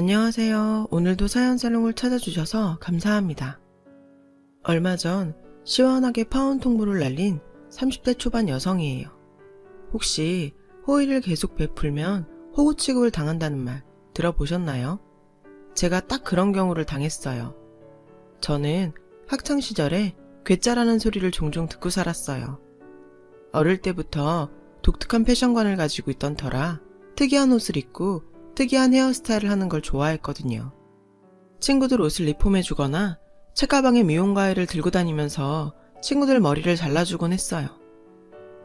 안녕하세요. 오늘도 사연살롱을 찾아주셔서 감사합니다. 얼마 전 시원하게 파운 통보를 날린 30대 초반 여성이에요. 혹시 호의를 계속 베풀면 호구 취급을 당한다는 말 들어보셨나요? 제가 딱 그런 경우를 당했어요. 저는 학창시절에 괴짜라는 소리를 종종 듣고 살았어요. 어릴 때부터 독특한 패션관을 가지고 있던 터라 특이한 옷을 입고 특이한 헤어스타일을 하는 걸 좋아했거든요. 친구들 옷을 리폼해주거나 책가방에 미용가위를 들고 다니면서 친구들 머리를 잘라주곤 했어요.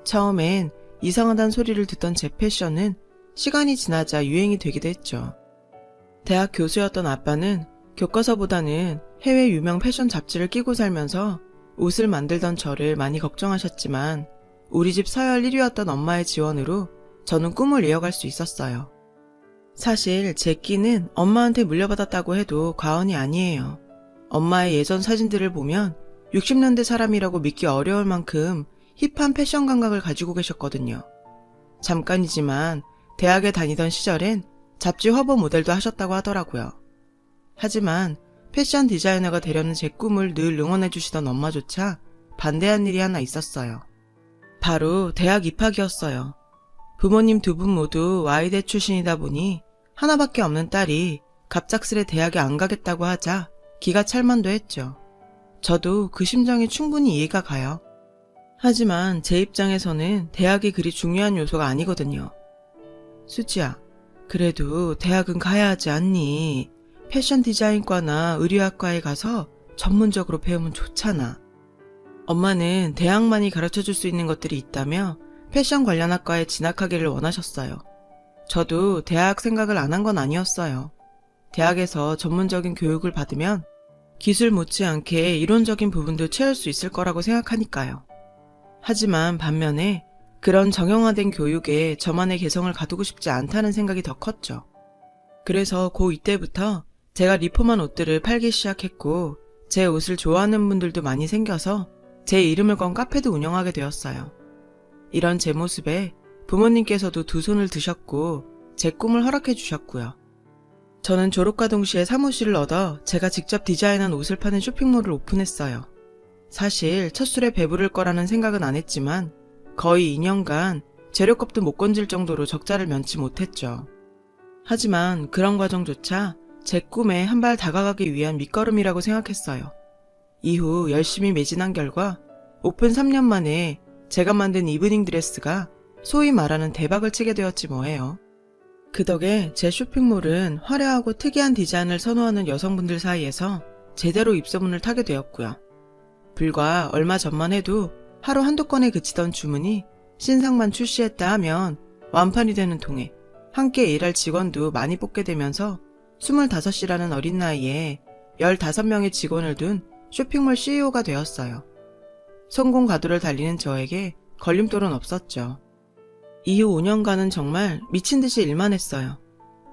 처음엔 이상하단 소리를 듣던 제 패션은 시간이 지나자 유행이 되기도 했죠. 대학 교수였던 아빠는 교과서보다는 해외 유명 패션 잡지를 끼고 살면서 옷을 만들던 저를 많이 걱정하셨지만 우리 집 서열 1위였던 엄마의 지원으로 저는 꿈을 이어갈 수 있었어요. 사실 제 끼는 엄마한테 물려받았다고 해도 과언이 아니에요. 엄마의 예전 사진들을 보면 60년대 사람이라고 믿기 어려울 만큼 힙한 패션 감각을 가지고 계셨거든요. 잠깐이지만 대학에 다니던 시절엔 잡지 화보 모델도 하셨다고 하더라고요. 하지만 패션 디자이너가 되려는 제 꿈을 늘 응원해주시던 엄마조차 반대한 일이 하나 있었어요. 바로 대학 입학이었어요. 부모님 두 분 모두 와이대 출신이다 보니 하나밖에 없는 딸이 갑작스레 대학에 안 가겠다고 하자 기가 찰만도 했죠. 저도 그 심정이 충분히 이해가 가요. 하지만 제 입장에서는 대학이 그리 중요한 요소가 아니거든요. 수지야, 그래도 대학은 가야 하지 않니? 패션 디자인과나 의류학과에 가서 전문적으로 배우면 좋잖아. 엄마는 대학만이 가르쳐줄 수 있는 것들이 있다며 패션 관련 학과에 진학하기를 원하셨어요. 저도 대학 생각을 안 한 건 아니었어요. 대학에서 전문적인 교육을 받으면 기술 못지않게 이론적인 부분도 채울 수 있을 거라고 생각하니까요. 하지만 반면에 그런 정형화된 교육에 저만의 개성을 가두고 싶지 않다는 생각이 더 컸죠. 그래서 고2 때부터 제가 리폼한 옷들을 팔기 시작했고 제 옷을 좋아하는 분들도 많이 생겨서 제 이름을 건 카페도 운영하게 되었어요. 이런 제 모습에 부모님께서도 두 손을 드셨고 제 꿈을 허락해 주셨고요. 저는 졸업과 동시에 사무실을 얻어 제가 직접 디자인한 옷을 파는 쇼핑몰을 오픈했어요. 사실 첫 술에 배부를 거라는 생각은 안 했지만 거의 2년간 재료값도 못 건질 정도로 적자를 면치 못했죠. 하지만 그런 과정조차 제 꿈에 한 발 다가가기 위한 밑거름이라고 생각했어요. 이후 열심히 매진한 결과 오픈 3년 만에 제가 만든 이브닝 드레스가 소위 말하는 대박을 치게 되었지 뭐예요. 그 덕에 제 쇼핑몰은 화려하고 특이한 디자인을 선호하는 여성분들 사이에서 제대로 입소문을 타게 되었고요. 불과 얼마 전만 해도 하루 한두 건에 그치던 주문이 신상만 출시했다 하면 완판이 되는 통에 함께 일할 직원도 많이 뽑게 되면서 25이라는 어린 나이에 15명의 직원을 둔 쇼핑몰 CEO가 되었어요. 성공 가도를 달리는 저에게 걸림돌은 없었죠. 이후 5년간은 정말 미친 듯이 일만 했어요.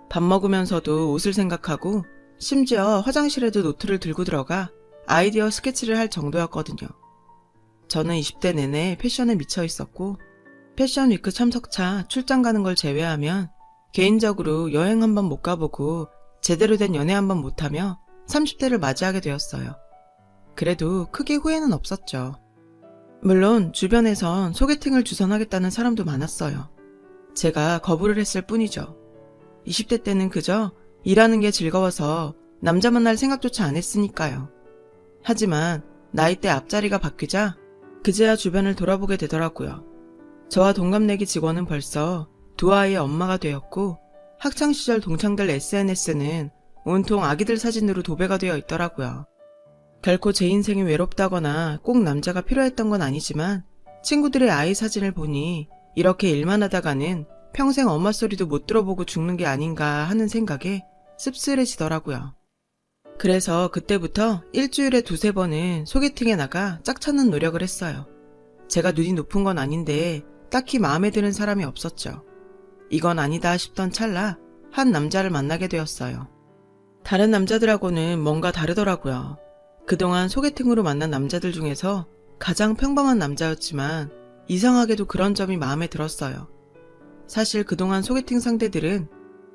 밥 먹으면서도 옷을 생각하고 심지어 화장실에도 노트를 들고 들어가 아이디어 스케치를 할 정도였거든요. 저는 20대 내내 패션에 미쳐 있었고 패션 위크 참석차 출장 가는 걸 제외하면 개인적으로 여행 한번 못 가보고 제대로 된 연애 한번 못하며 30대를 맞이하게 되었어요. 그래도 크게 후회는 없었죠. 물론 주변에선 소개팅을 주선하겠다는 사람도 많았어요. 제가 거부를 했을 뿐이죠. 20대 때는 그저 일하는 게 즐거워서 남자 만날 생각조차 안 했으니까요. 하지만 나이대 앞자리가 바뀌자 그제야 주변을 돌아보게 되더라고요. 저와 동갑내기 직원은 벌써 두 아이의 엄마가 되었고 학창시절 동창들 SNS는 온통 아기들 사진으로 도배가 되어 있더라고요. 결코 제 인생이 외롭다거나 꼭 남자가 필요했던 건 아니지만 친구들의 아이 사진을 보니 이렇게 일만 하다가는 평생 엄마 소리도 못 들어보고 죽는 게 아닌가 하는 생각에 씁쓸해지더라고요. 그래서 그때부터 일주일에 2-3번은 소개팅에 나가 짝 찾는 노력을 했어요. 제가 눈이 높은 건 아닌데 딱히 마음에 드는 사람이 없었죠. 이건 아니다 싶던 찰나 한 남자를 만나게 되었어요. 다른 남자들하고는 뭔가 다르더라고요. 그동안 소개팅으로 만난 남자들 중에서 가장 평범한 남자였지만 이상하게도 그런 점이 마음에 들었어요. 사실 그동안 소개팅 상대들은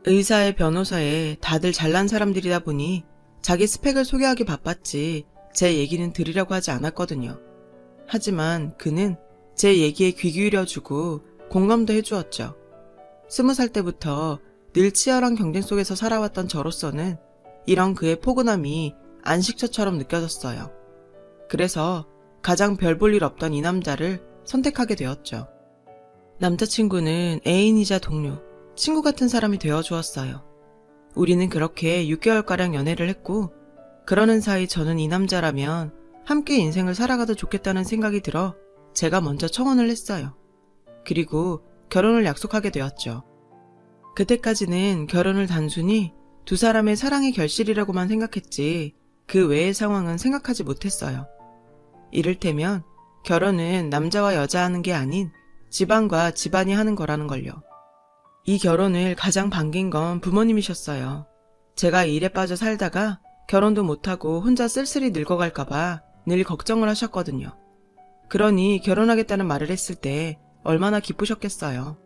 의사에 변호사에 다들 잘난 사람들이다 보니 자기 스펙을 소개하기 바빴지 제 얘기는 들으려고 하지 않았거든요. 하지만 그는 제 얘기에 귀 기울여주고 공감도 해주었죠. 20살 때부터 늘 치열한 경쟁 속에서 살아왔던 저로서는 이런 그의 포근함이 안식처처럼 느껴졌어요. 그래서 가장 별 볼 일 없던 이 남자를 선택하게 되었죠. 남자친구는 애인이자 동료, 친구 같은 사람이 되어주었어요. 우리는 그렇게 6개월가량 연애를 했고, 그러는 사이 저는 이 남자라면 함께 인생을 살아가도 좋겠다는 생각이 들어 제가 먼저 청혼을 했어요. 그리고 결혼을 약속하게 되었죠. 그때까지는 결혼을 단순히 두 사람의 사랑의 결실이라고만 생각했지 그 외의 상황은 생각하지 못했어요. 이를테면 결혼은 남자와 여자 하는 게 아닌 집안과 집안이 하는 거라는 걸요. 이 결혼을 가장 반긴 건 부모님이셨어요. 제가 일에 빠져 살다가 결혼도 못하고 혼자 쓸쓸히 늙어갈까봐 늘 걱정을 하셨거든요. 그러니 결혼하겠다는 말을 했을 때 얼마나 기쁘셨겠어요.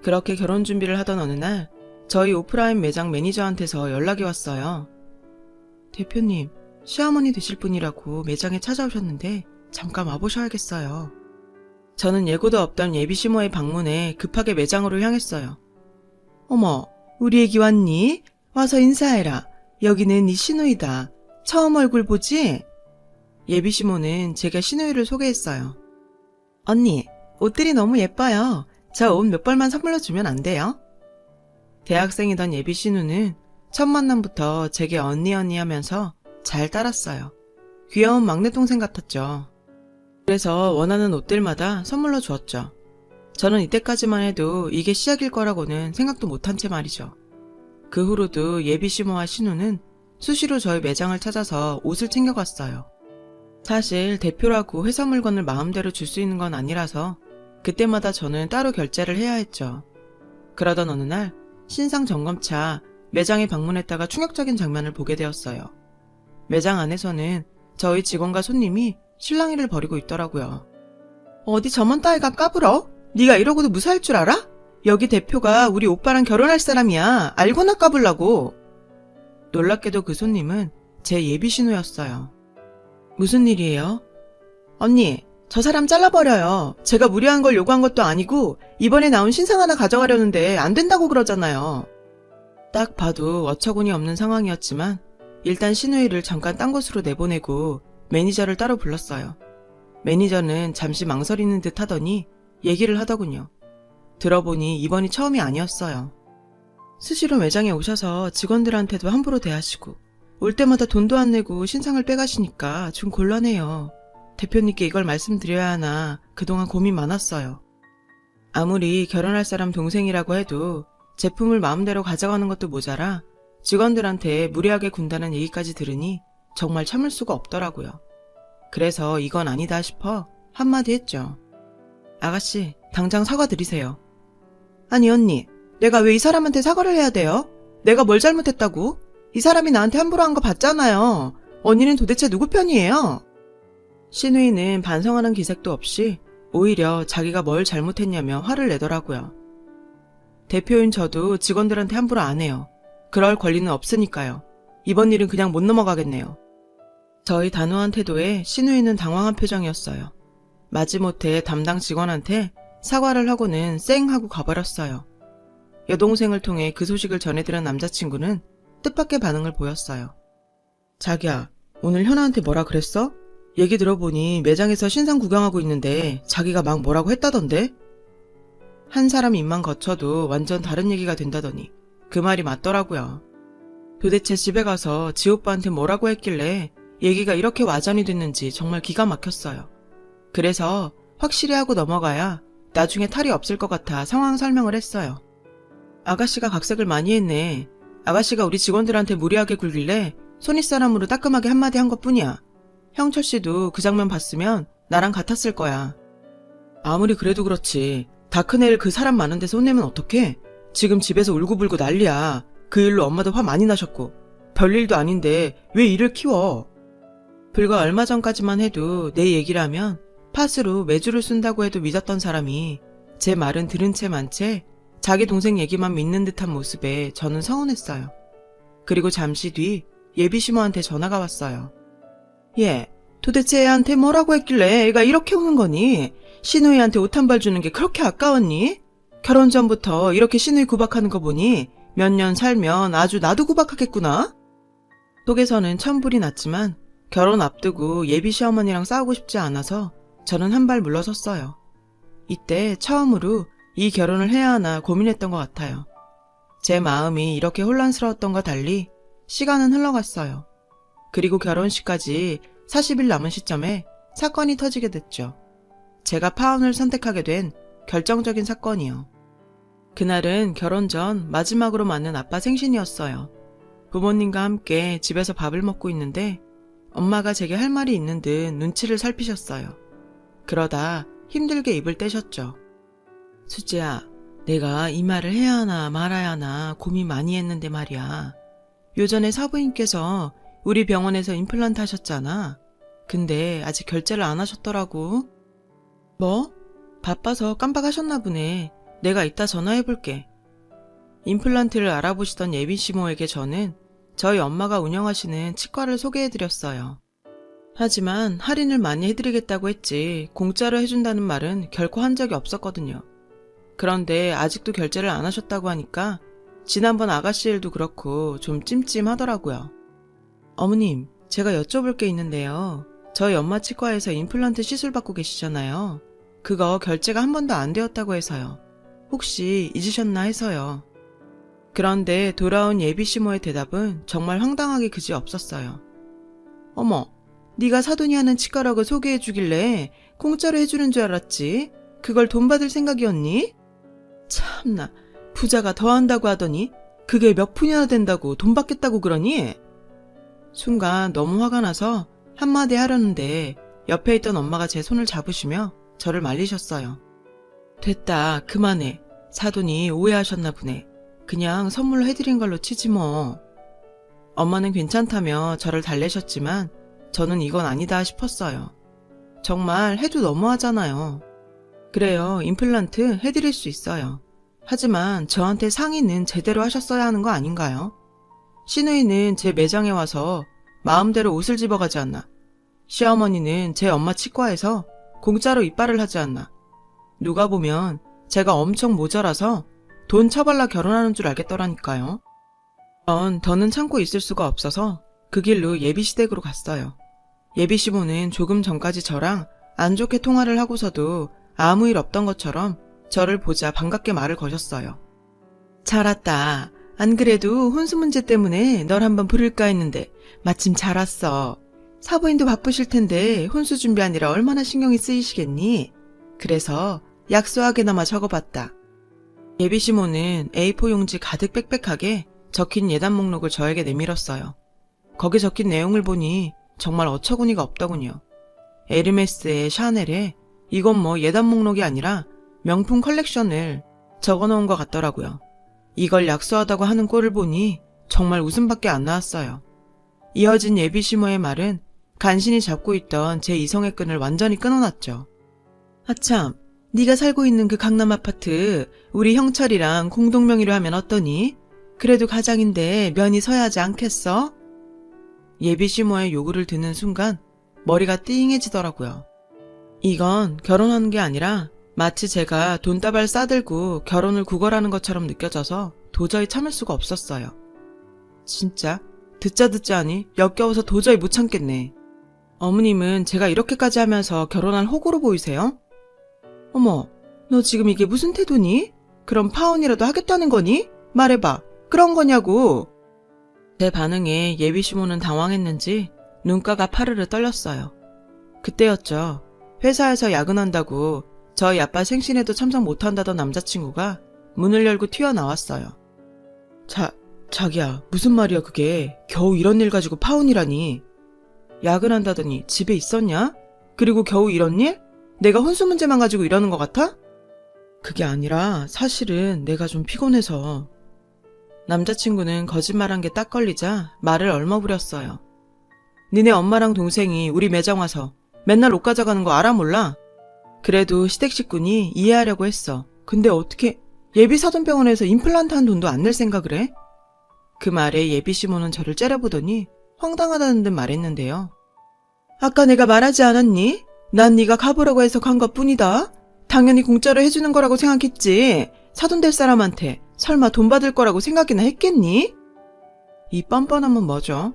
그렇게 결혼 준비를 하던 어느 날 저희 오프라인 매장 매니저한테서 연락이 왔어요. 대표님, 시어머니 되실 분이라고 매장에 찾아오셨는데 잠깐 와보셔야겠어요. 저는 예고도 없던 예비 시모의 방문에 급하게 매장으로 향했어요. 어머, 우리 애기 왔니? 와서 인사해라. 여기는 네 시누이다. 처음 얼굴 보지? 예비 시모는 제가 시누이를 소개했어요. 언니, 옷들이 너무 예뻐요. 저 옷 몇 벌만 선물로 주면 안 돼요? 대학생이던 예비 시누는 첫 만남부터 제게 언니 하면서 잘 따랐어요. 귀여운 막내 동생 같았죠. 그래서 원하는 옷들마다 선물로 주었죠. 저는 이때까지만 해도 이게 시작일 거라고는 생각도 못한 채 말이죠. 그 후로도 예비 시모와 신우는 수시로 저희 매장을 찾아서 옷을 챙겨갔어요. 사실 대표라고 회사 물건을 마음대로 줄 수 있는 건 아니라서 그때마다 저는 따로 결제를 해야 했죠. 그러던 어느 날 신상 점검차 매장에 방문했다가 충격적인 장면을 보게 되었어요. 매장 안에서는 저희 직원과 손님이 실랑이를 벌이고 있더라고요. 어디 저먼 따위가 까불어? 네가 이러고도 무사할 줄 알아? 여기 대표가 우리 오빠랑 결혼할 사람이야. 알고나 까불라고. 놀랍게도 그 손님은 제 예비 신우였어요. 무슨 일이에요? 언니, 저 사람 잘라버려요. 제가 무리한 걸 요구한 것도 아니고 이번에 나온 신상 하나 가져가려는데 안 된다고 그러잖아요. 딱 봐도 어처구니 없는 상황이었지만 일단 신우이를 잠깐 딴 곳으로 내보내고 매니저를 따로 불렀어요. 매니저는 잠시 망설이는 듯 하더니 얘기를 하더군요. 들어보니 이번이 처음이 아니었어요. 수시로 매장에 오셔서 직원들한테도 함부로 대하시고 올 때마다 돈도 안 내고 신상을 빼가시니까 좀 곤란해요. 대표님께 이걸 말씀드려야 하나 그동안 고민 많았어요. 아무리 결혼할 사람 동생이라고 해도 제품을 마음대로 가져가는 것도 모자라 직원들한테 무리하게 군다는 얘기까지 들으니 정말 참을 수가 없더라고요. 그래서 이건 아니다 싶어 한마디 했죠. 아가씨, 당장 사과드리세요. 아니 언니, 내가 왜 이 사람한테 사과를 해야 돼요? 내가 뭘 잘못했다고? 이 사람이 나한테 함부로 한 거 봤잖아요. 언니는 도대체 누구 편이에요? 신우이는 반성하는 기색도 없이 오히려 자기가 뭘 잘못했냐며 화를 내더라고요. 대표인 저도 직원들한테 함부로 안 해요. 그럴 권리는 없으니까요. 이번 일은 그냥 못 넘어가겠네요. 저희 단호한 태도에 신우이는 당황한 표정이었어요. 마지못해 담당 직원한테 사과를 하고는 쌩 하고 가버렸어요. 여동생을 통해 그 소식을 전해들은 남자친구는 뜻밖의 반응을 보였어요. 자기야, 오늘 현아한테 뭐라 그랬어? 얘기 들어보니 매장에서 신상 구경하고 있는데 자기가 막 뭐라고 했다던데? 한 사람 입만 거쳐도 완전 다른 얘기가 된다더니 그 말이 맞더라고요. 도대체 집에 가서 지 오빠한테 뭐라고 했길래 얘기가 이렇게 와전이 됐는지 정말 기가 막혔어요. 그래서 확실히 하고 넘어가야 나중에 탈이 없을 것 같아 상황 설명을 했어요. 아가씨가 각색을 많이 했네. 아가씨가 우리 직원들한테 무리하게 굴길래 손윗사람으로 따끔하게 한마디 한 것뿐이야. 형철 씨도 그 장면 봤으면 나랑 같았을 거야. 아무리 그래도 그렇지. 다 큰 애를 그 사람 많은 데서 혼내면 어떡해? 지금 집에서 울고불고 난리야. 그 일로 엄마도 화 많이 나셨고. 별일도 아닌데 왜 일을 키워? 불과 얼마 전까지만 해도 내 얘기라면 팥으로 매주를 쓴다고 해도 믿었던 사람이 제 말은 들은 채 만 채 자기 동생 얘기만 믿는 듯한 모습에 저는 서운했어요. 그리고 잠시 뒤 예비 시모한테 전화가 왔어요. 얘, 도대체 애한테 뭐라고 했길래 애가 이렇게 우는 거니? 시누이한테 옷 한 벌 주는 게 그렇게 아까웠니? 결혼 전부터 이렇게 시누이 구박하는 거 보니 몇 년 살면 아주 나도 구박하겠구나? 속에서는 천불이 났지만 결혼 앞두고 예비 시어머니랑 싸우고 싶지 않아서 저는 한 발 물러섰어요. 이때 처음으로 이 결혼을 해야 하나 고민했던 것 같아요. 제 마음이 이렇게 혼란스러웠던과 달리 시간은 흘러갔어요. 그리고 결혼식까지 40일 남은 시점에 사건이 터지게 됐죠. 제가 파혼을 선택하게 된 결정적인 사건이요. 그날은 결혼 전 마지막으로 맞는 아빠 생신이었어요. 부모님과 함께 집에서 밥을 먹고 있는데 엄마가 제게 할 말이 있는 듯 눈치를 살피셨어요. 그러다 힘들게 입을 떼셨죠. 수지야, 내가 이 말을 해야 하나 말아야 하나 고민 많이 했는데 말이야. 요전에 사부인께서 우리 병원에서 임플란트 하셨잖아. 근데 아직 결제를 안 하셨더라고. 뭐? 바빠서 깜빡하셨나 보네. 내가 이따 전화해볼게. 임플란트를 알아보시던 예비 시모에게 저는 저희 엄마가 운영하시는 치과를 소개해드렸어요. 하지만 할인을 많이 해드리겠다고 했지 공짜로 해준다는 말은 결코 한 적이 없었거든요. 그런데 아직도 결제를 안 하셨다고 하니까 지난번 아가씨 일도 그렇고 좀 찜찜하더라고요. 어머님, 제가 여쭤볼 게 있는데요. 저희 엄마 치과에서 임플란트 시술 받고 계시잖아요. 그거 결제가 한 번도 안 되었다고 해서요. 혹시 잊으셨나 해서요. 그런데 돌아온 예비 시모의 대답은 정말 황당하게 그지 없었어요. 어머, 네가 사돈이 하는 치과라고 소개해 주길래 공짜로 해주는 줄 알았지. 그걸 돈 받을 생각이었니? 참나, 부자가 더 한다고 하더니 그게 몇 푼이나 된다고 돈 받겠다고 그러니? 순간 너무 화가 나서 한마디 하려는데 옆에 있던 엄마가 제 손을 잡으시며 저를 말리셨어요. 됐다, 그만해. 사돈이 오해하셨나 보네. 그냥 선물로 해드린 걸로 치지 뭐. 엄마는 괜찮다며 저를 달래셨지만 저는 이건 아니다 싶었어요. 정말 해도 너무하잖아요. 그래요, 임플란트 해드릴 수 있어요. 하지만 저한테 상의는 제대로 하셨어야 하는 거 아닌가요? 시누이는 제 매장에 와서 마음대로 옷을 집어가지 않나. 시어머니는 제 엄마 치과에서 공짜로 이빨을 하지 않나. 누가 보면 제가 엄청 모자라서 돈 처발라 결혼하는 줄 알겠더라니까요. 더는 참고 있을 수가 없어서 그 길로 예비시댁으로 갔어요. 예비시모는 조금 전까지 저랑 안 좋게 통화를 하고서도 아무 일 없던 것처럼 저를 보자 반갑게 말을 거셨어요. 잘 왔다. 안 그래도 혼수 문제 때문에 널 한번 부를까 했는데 마침 잘 왔어. 사부인도 바쁘실 텐데 혼수 준비하느라 얼마나 신경이 쓰이시겠니? 그래서 약소하게나마 적어봤다. 예비시모는 A4 용지 가득 빽빽하게 적힌 예단 목록을 저에게 내밀었어요. 거기 적힌 내용을 보니 정말 어처구니가 없더군요. 에르메스에 샤넬에 이건 뭐 예단 목록이 아니라 명품 컬렉션을 적어놓은 것 같더라고요. 이걸 약소하다고 하는 꼴을 보니 정말 웃음밖에 안 나왔어요. 이어진 예비시모의 말은 간신히 잡고 있던 제 이성의 끈을 완전히 끊어놨죠. 아참, 네가 살고 있는 그 강남 아파트 우리 형철이랑 공동명의로 하면 어떠니? 그래도 가장인데 면이 서야 하지 않겠어? 예비시모의 요구를 듣는 순간 머리가 띵해지더라고요. 이건 결혼하는 게 아니라 마치 제가 돈다발 싸들고 결혼을 구걸하는 것처럼 느껴져서 도저히 참을 수가 없었어요. 진짜 듣자 하니 역겨워서 도저히 못 참겠네. 어머님은 제가 이렇게까지 하면서 결혼할 호구로 보이세요? 어머, 너 지금 이게 무슨 태도니? 그럼 파혼이라도 하겠다는 거니? 말해봐, 그런 거냐고. 제 반응에 예비시모는 당황했는지 눈가가 파르르 떨렸어요. 그때였죠. 회사에서 야근한다고 저희 아빠 생신에도 참석 못한다던 남자친구가 문을 열고 튀어나왔어요. 자기야, 무슨 말이야 그게. 겨우 이런 일 가지고 파혼이라니. 야근한다더니 집에 있었냐? 그리고 겨우 이런 일? 내가 혼수 문제만 가지고 이러는 것 같아? 그게 아니라 사실은 내가 좀 피곤해서. 남자친구는 거짓말한 게 딱 걸리자 말을 얼머부렸어요. 니네 엄마랑 동생이 우리 매장 와서 맨날 옷 가져가는 거 알아 몰라? 그래도 시댁 식구니 이해하려고 했어. 근데 어떻게 예비 사돈병원에서 임플란트 한 돈도 안 낼 생각을 해? 그 말에 예비 시모는 저를 째려보더니 황당하다는 듯 말했는데요. 아까 내가 말하지 않았니? 난 네가 가보라고 해서 간 것뿐이다. 당연히 공짜로 해주는 거라고 생각했지. 사돈 될 사람한테 설마 돈 받을 거라고 생각이나 했겠니? 이 뻔뻔함은 뭐죠?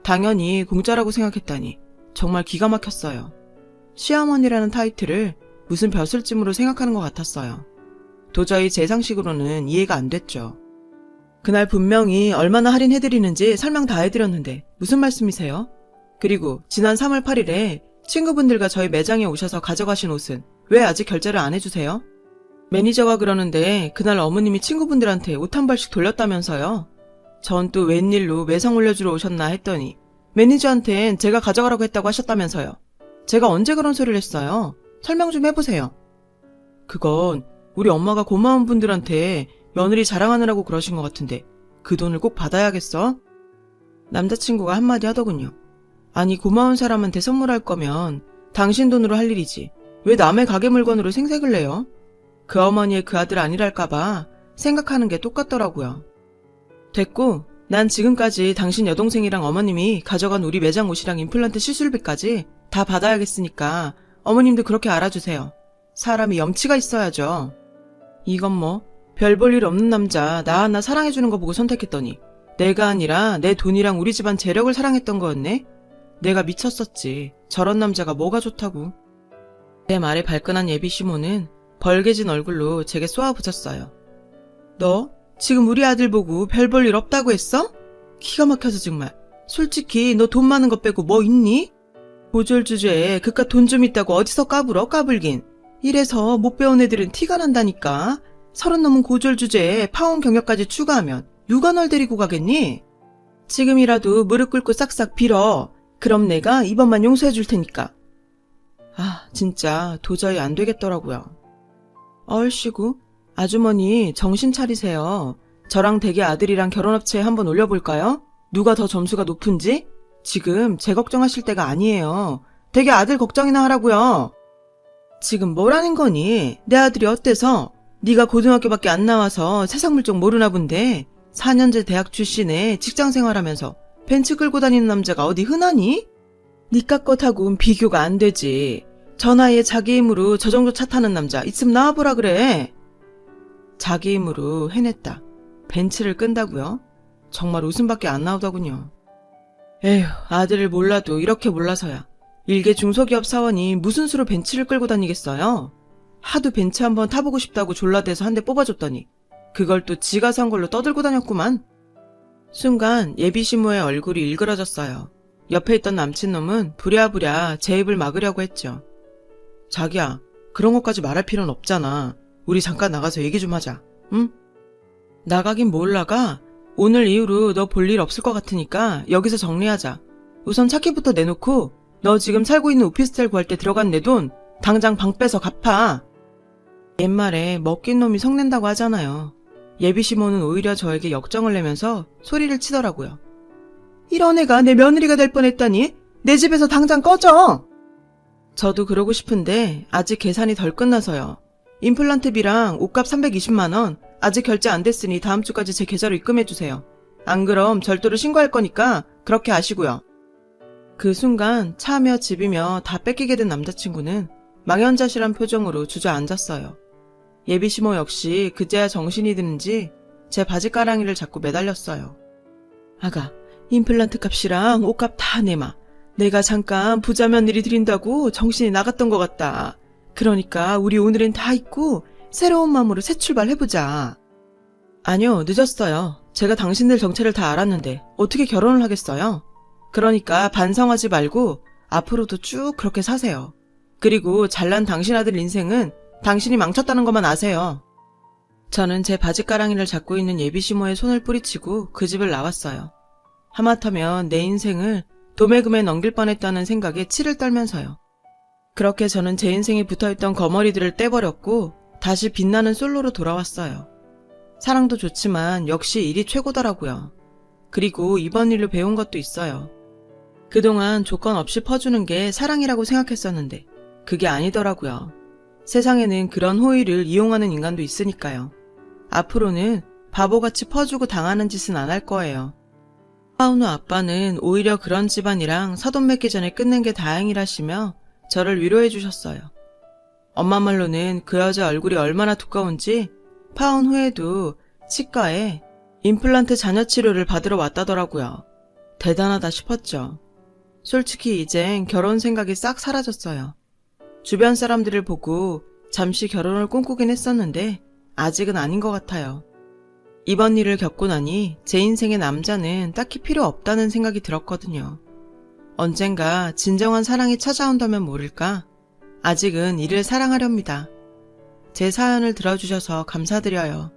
당연히 공짜라고 생각했다니 정말 기가 막혔어요. 시어머니라는 타이틀을 무슨 벼슬짐으로 생각하는 것 같았어요. 도저히 제 상식으로는 이해가 안 됐죠. 그날 분명히 얼마나 할인해드리는지 설명 다 해드렸는데 무슨 말씀이세요? 그리고 지난 3월 8일에 친구분들과 저희 매장에 오셔서 가져가신 옷은 왜 아직 결제를 안 해주세요? 매니저가 그러는데 그날 어머님이 친구분들한테 옷 한 벌씩 돌렸다면서요. 전 또 웬일로 매상 올려주러 오셨나 했더니 매니저한텐 제가 가져가라고 했다고 하셨다면서요. 제가 언제 그런 소리를 했어요? 설명 좀 해보세요. 그건 우리 엄마가 고마운 분들한테 며느리 자랑하느라고 그러신 것 같은데 그 돈을 꼭 받아야겠어? 남자친구가 한마디 하더군요. 아니 고마운 사람한테 선물할 거면 당신 돈으로 할 일이지 왜 남의 가게 물건으로 생색을 내요? 그 어머니의 그 아들 아니랄까봐 생각하는 게 똑같더라고요. 됐고 난 지금까지 당신 여동생이랑 어머님이 가져간 우리 매장 옷이랑 임플란트 시술비까지 다 받아야겠으니까 어머님도 그렇게 알아주세요. 사람이 염치가 있어야죠. 이건 뭐 별 볼 일 없는 남자 나 하나 사랑해주는 거 보고 선택했더니 내가 아니라 내 돈이랑 우리 집안 재력을 사랑했던 거였네? 내가 미쳤었지. 저런 남자가 뭐가 좋다고. 제 말에 발끈한 예비 시모는 벌개진 얼굴로 제게 쏘아붙였어요. 너 지금 우리 아들 보고 별 볼 일 없다고 했어? 기가 막혀서 정말. 솔직히 너 돈 많은 거 빼고 뭐 있니? 고졸 주제에 그깟 돈 좀 있다고 어디서 까불어 까불긴. 이래서 못 배운 애들은 티가 난다니까. 30 넘은 고졸 주제에 파혼 경력까지 추가하면 누가 널 데리고 가겠니? 지금이라도 무릎 꿇고 싹싹 빌어. 그럼 내가 이번만 용서해 줄 테니까. 아, 진짜 도저히 안 되겠더라고요. 얼씨구, 아주머니 정신 차리세요. 저랑 댁의 아들이랑 결혼업체에 한번 올려볼까요? 누가 더 점수가 높은지? 지금 제 걱정하실 때가 아니에요. 댁의 아들 걱정이나 하라고요. 지금 뭐라는 거니? 내 아들이 어때서? 네가 고등학교밖에 안 나와서 세상 물정 모르나 본데 4년제 대학 출신에 직장 생활하면서 벤츠 끌고 다니는 남자가 어디 흔하니? 니까 것하고는 비교가 안 되지. 저 나이에 자기 힘으로 저 정도 차 타는 남자 있으면 나와보라 그래. 자기 힘으로 해냈다. 벤츠를 끈다고요? 정말 웃음밖에 안 나오더군요. 에휴, 아들을 몰라도 이렇게 몰라서야. 일개 중소기업 사원이 무슨 수로 벤츠를 끌고 다니겠어요? 하도 벤츠 한번 타보고 싶다고 졸라대서 한 대 뽑아줬더니 그걸 또 지가 산 걸로 떠들고 다녔구만. 순간 예비 시모의 얼굴이 일그러졌어요. 옆에 있던 남친놈은 부랴부랴 제 입을 막으려고 했죠. 자기야, 그런 것까지 말할 필요는 없잖아. 우리 잠깐 나가서 얘기 좀 하자. 응? 나가긴 뭘 나가? 오늘 이후로 너 볼 일 없을 것 같으니까 여기서 정리하자. 우선 차키부터 내놓고 너 지금 살고 있는 오피스텔 구할 때 들어간 내 돈 당장 방 빼서 갚아. 옛말에 먹긴 놈이 성낸다고 하잖아요. 예비 시모는 오히려 저에게 역정을 내면서 소리를 치더라고요. 이런 애가 내 며느리가 될 뻔했다니 내 집에서 당장 꺼져. 저도 그러고 싶은데 아직 계산이 덜 끝나서요. 임플란트비랑 옷값 320만 원 아직 결제 안 됐으니 다음 주까지 제 계좌로 입금해주세요. 안 그럼 절도로 신고할 거니까 그렇게 아시고요. 그 순간 차며 집이며 다 뺏기게 된 남자친구는 망연자실한 표정으로 주저앉았어요. 예비 시모 역시 그제야 정신이 드는지 제 바지가랑이를 잡고 매달렸어요. 아가, 임플란트 값이랑 옷값 다 내마. 내가 잠깐 부자 며느리 드린다고 정신이 나갔던 것 같다. 그러니까 우리 오늘은 다 잊고 새로운 마음으로 새 출발해보자. 아니요, 늦었어요. 제가 당신들 정체를 다 알았는데 어떻게 결혼을 하겠어요? 그러니까 반성하지 말고 앞으로도 쭉 그렇게 사세요. 그리고 잘난 당신 아들 인생은 당신이 망쳤다는 것만 아세요. 저는 제 바지가랑이를 잡고 있는 예비 시모의 손을 뿌리치고 그 집을 나왔어요. 하마터면 내 인생을 도매금에 넘길 뻔했다는 생각에 치를 떨면서요. 그렇게 저는 제 인생에 붙어있던 거머리들을 떼버렸고 다시 빛나는 솔로로 돌아왔어요. 사랑도 좋지만 역시 일이 최고더라고요. 그리고 이번 일로 배운 것도 있어요. 그동안 조건 없이 퍼주는 게 사랑이라고 생각했었는데 그게 아니더라고요. 세상에는 그런 호의를 이용하는 인간도 있으니까요. 앞으로는 바보같이 퍼주고 당하는 짓은 안 할 거예요. 파운우 아빠는 오히려 그런 집안이랑 사돈 맺기 전에 끝낸 게 다행이라시며 저를 위로해 주셨어요. 엄마 말로는 그 여자 얼굴이 얼마나 두꺼운지 파혼 후에도 치과에 임플란트 잔여 치료를 받으러 왔다더라고요. 대단하다 싶었죠. 솔직히 이젠 결혼 생각이 싹 사라졌어요. 주변 사람들을 보고 잠시 결혼을 꿈꾸긴 했었는데 아직은 아닌 것 같아요. 이번 일을 겪고 나니 제 인생의 남자는 딱히 필요 없다는 생각이 들었거든요. 언젠가 진정한 사랑이 찾아온다면 모를까? 아직은 이를 사랑하렵니다. 제 사연을 들어주셔서 감사드려요.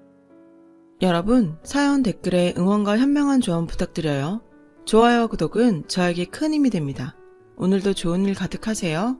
여러분, 사연 댓글에 응원과 현명한 조언 부탁드려요. 좋아요, 구독은 저에게 큰 힘이 됩니다. 오늘도 좋은 일 가득하세요.